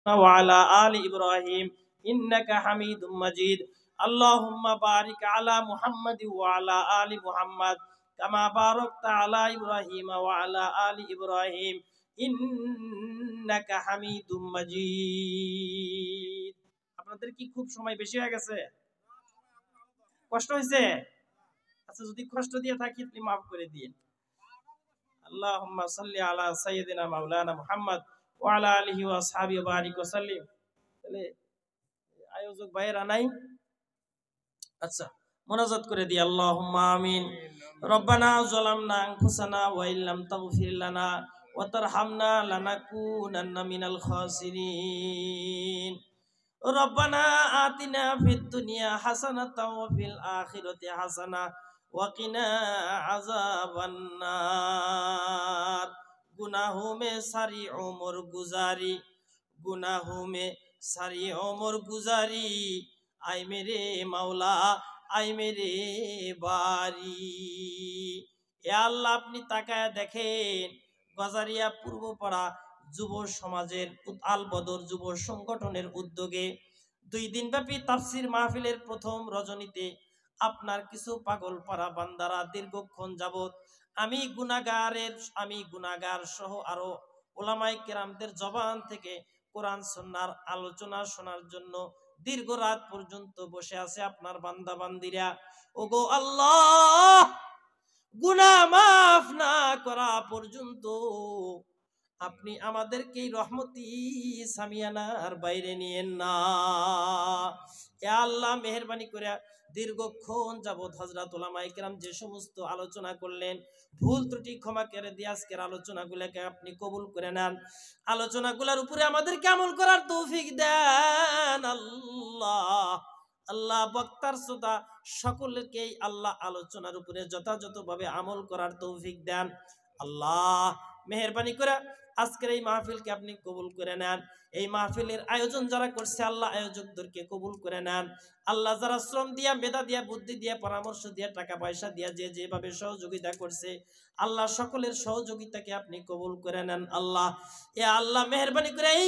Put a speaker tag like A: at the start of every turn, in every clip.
A: وعلى آل إبراهيم إنك حميد مجيد اللهم بارك على محمد وعلى آل محمد كما باركت على إبراهيم وعلى آل إبراهيم إنك حميد مجيد আপনাদের কি খুব সময় বেশি হয়ে গেছে কষ্ট হয়েছে আচ্ছা যদি কষ্ট দিয়ে থাকি আপনি maaf করে দিন আল্লাহুম্মা সাল্লি আলা সাইয়্যিদিনা মাওলানা মুহাম্মদ ওয়া আলা আলিহি ওয়া আসহাবিহি ওয়া বারিক ওয়া সাল্লিম তাহলে আয়োজক ভাইরা নাই আচ্ছা মুনাজাত করে দি আল্লাহুম্মা আমিন রব্বানা যালামনা আনফুসানা ওয়া ইল্লাম তাগফির লানা ওয়া তারহামনা লানাকুনান্না মিনাল খাসিরিন রব্বানা আতিনা ফিদ দুনিয়া হাসানাতাও ওয়া ফিল আখিরাতি হাসানা ওয়া কিনা আযাবান নার গুনাহোं में सारी उम्र गुजारी गुनाहों में सारी उम्र गुजारी आय मेरे मौला आय मेरे बारी এ আল্লাহ আপনি তাকায় দেখেন গজারিয়া পূর্বপাড়া যুব সমাজের আল বদর যুব সংগঠনের উদ্যোগে 2 দিনব্যাপী তাফসীর মাহফিলের প্রথম রজনীতে আপনার কিছু পাগল পাড়া বান্দারা দীর্ঘক্ষণ যাবত আমি গুনাহগার সহ আরো উলামায়ে কেরামদের জবান থেকে কোরআন সুন্নাহর আলোচনা শোনার জন্য দীর্ঘ রাত পর্যন্ত বসে আছে আপনার বান্দা বান্দিরা ওগো আল্লাহ গুনাহ মাফ না করা পর্যন্ত আপনি আমাদেরকে রহমতি সামিয়ানার বাইরে নিয়েন না এ আল্লাহ মেহেরবানি করে দীর্ঘক্ষণ যাবত হযরত উলামায়ে কেরাম যে সমস্ত আলোচনা করলেন ভুল ত্রুটি ক্ষমা করে দিয়ে আজকের আলোচনাগুলোকে আপনি কবুল করে নেন আলোচনাগুলোর উপরে আমাদেরকে আমল করার তৌফিক দেন আল্লাহ আল্লাহ বক্তার শ্রোতা সকলকেই আল্লাহ আলোচনার উপরে যথাযথভাবে আমল করার তৌফিক দেন আল্লাহ মেহেরবানি করে আজকের এই মাহফিলকে আপনি কবুল করে নেন এই মাহফিলের আয়োজন যারা করছে আল্লাহ আয়োজকদেরকে কবুল করে নেন আল্লাহ যারা শ্রম দিয়া মেধা দিয়া বুদ্ধি দিয়া পরামর্শ দিয়া টাকা পয়সা দিয়া যে যেভাবে সহযোগিতা করছে আল্লাহ সকলের সহযোগিতাকে আপনি কবুল করে নেন আল্লাহ এ আল্লাহ মেহেরবানি করে এই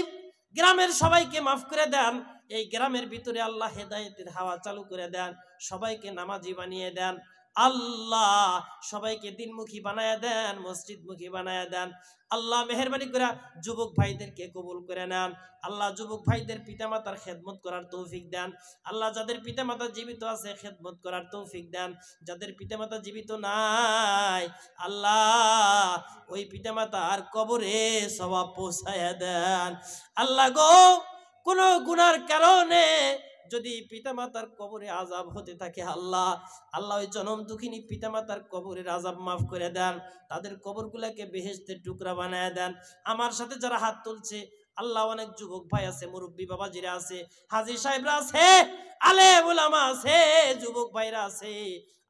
A: গ্রামের সবাইকে মাফ করে দেন এই গ্রামের ভিতরে আল্লাহ হেদায়েতের হাওয়া চালু করে দেন সবাইকে নামাজি বানিয়ে দেন আল্লাহ সবাইকে দিনমুখী বানায়া দেন মসজিদমুখী বানায়া দেন আল্লাহ মেহেরবানি করে যুবক ভাইদেরকে কবুল করে নেন আল্লাহ যুবক ভাইদের পিতামাতার খেদমত করার তৌফিক দেন আল্লাহ যাদের পিতামাতা জীবিত আছে খেদমত করার তৌফিক দেন যাদের পিতামাতা জীবিত নাই আল্লাহ ওই পিতামাতার কবরে সওয়াব পৌঁছায়া দেন আল্লাহ গো কোন গুনার কারণে যদি পিতামাতার কবরে আযাব হতে থাকে আল্লাহ আল্লাহ ওই জনম দুঃখিনী পিতামাতার কবরের আযাব মাফ করে দেন তাদের কবরগুলোকে বেহেশতের টুকরা বানায় দেন আমার সাথে যারা হাত তুলছে আল্লাহ অনেক যুবক ভাই আছে মুরব্বি বাবাজিরা আছে হাজী সাহেবরা আছে আলেম উলামা আছে যুবক ভাইরা আছে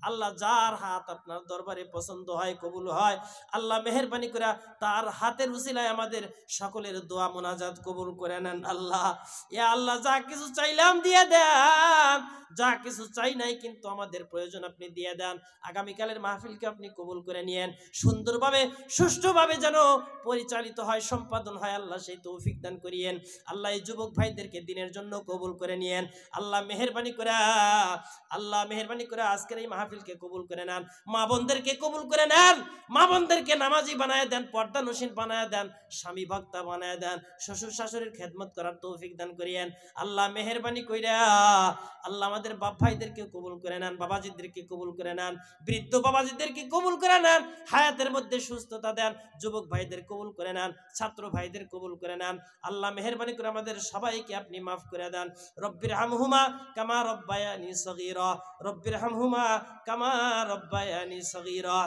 A: আল্লাহ যার হাত আপনার দরবারে পছন্দ হয় কবুল হয় আল্লাহ মেহেরবানি করে তার হাতের উসিলায় আমাদের সকলের দোয়া মুনাজাত কবুল করে নেন আল্লাহ ইয়া আল্লাহ যা কিছু চাইলাম দিয়ে দেন যা কিছু চাই নাই কিন্তু আমাদের প্রয়োজন আপনি দিয়ে দেন আগামীকালের মাহফিলকে আপনি কবুল করে নিয়েন সুন্দরভাবে সুষ্ঠুভাবে যেন পরিচালিত হয় সম্পাদন হয় আল্লাহ সেই তৌফিক দান করিয়েন আল্লাহ এই যুবক ভাইদেরকে দিনের জন্য কবুল করে নিয়েন আল্লাহ মেহেরবানি করে আজকের এই মাহফিলকে কবুল করে নেন মা বোনদেরকে কবুল করে নেন মা বোনদেরকে নামাজি বানায় দেন পর্দানশীল বানায় দেন স্বামী ভক্তা বানায় দেন শ্বশুর শাশুড়ির খেদমত করার তৌফিক দান করিয়েন আল্লাহ মেহেরবানি কইরা আল্লাহ আমাদের বাপ ভাইদেরকে কবুল করে নেন বাবাজিদেরকে কবুল করে নেন বৃদ্ধ বাবাজিদেরকে কবুল করে নেন হায়াতের মধ্যে সুস্থতা দেন যুবক ভাইদের কবুল করে নেন ছাত্র ভাইদের কবুল করে নেন আল্লাহ মেহেরবানি করে আমাদের সবাইকে আপনি মাফ করে দেন রব্বির হামহুমা কামা রব্বায়ানি সগীরা রব্বির হামহুমা কামা রব্বায়ানি সগীরা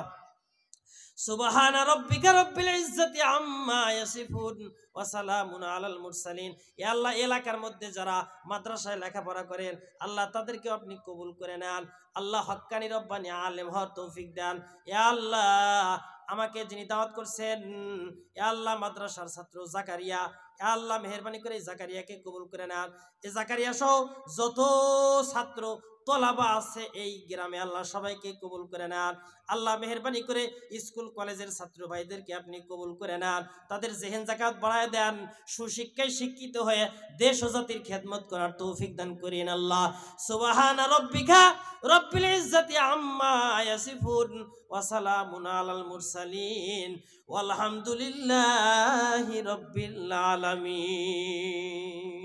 A: সুবহানা রাব্বিকা রব্বিল ইজ্জাতি আম্মা ইয়াসিফুন ওয়া সালামুন আলাল মুরসালিন ইয়া আল্লাহ এলাকার মধ্যে যারা মাদ্রাসায় লেখাপড়া করেন আল্লাহ তাদেরকে আপনি কবুল করে নেন আল্লাহ হক্কানি রব্বানি আলেম হওয়ার তৌফিক দেন ইয়া আল্লাহ আমাকে যিনি দাওয়াত করছেন ইয়া আল্লাহ মাদ্রাসার ছাত্র জাকারিয়া ইয়া আল্লাহ মেহেরবানি করে জাকারিয়াকে কবুল করে নেন এই জাকারিয়া সহ যত ছাত্র তলাবা আছে এই গ্রামে, আল্লাহ সবাইকে কবুল করে নেন। আল্লাহ মেহেরবানি করে স্কুল কলেজের ছাত্র ভাইদেরকে আপনি কবুল করে নেন, তাদের জেহেন জাকাত বাড়ায় দেন, সুশিক্ষায় শিক্ষিত হয়ে দেশ ও জাতির খেদমত করার তৌফিক দান করেন আল্লাহ। সুবহান রাব্বিকা রব্বিল ইজ্জাতি আম্মা ইয়াসিফুন ওয়া সালামুন আলাল মুরসালিন ওয়ালহামদুলিল্লাহি রাব্বিল আলামিন।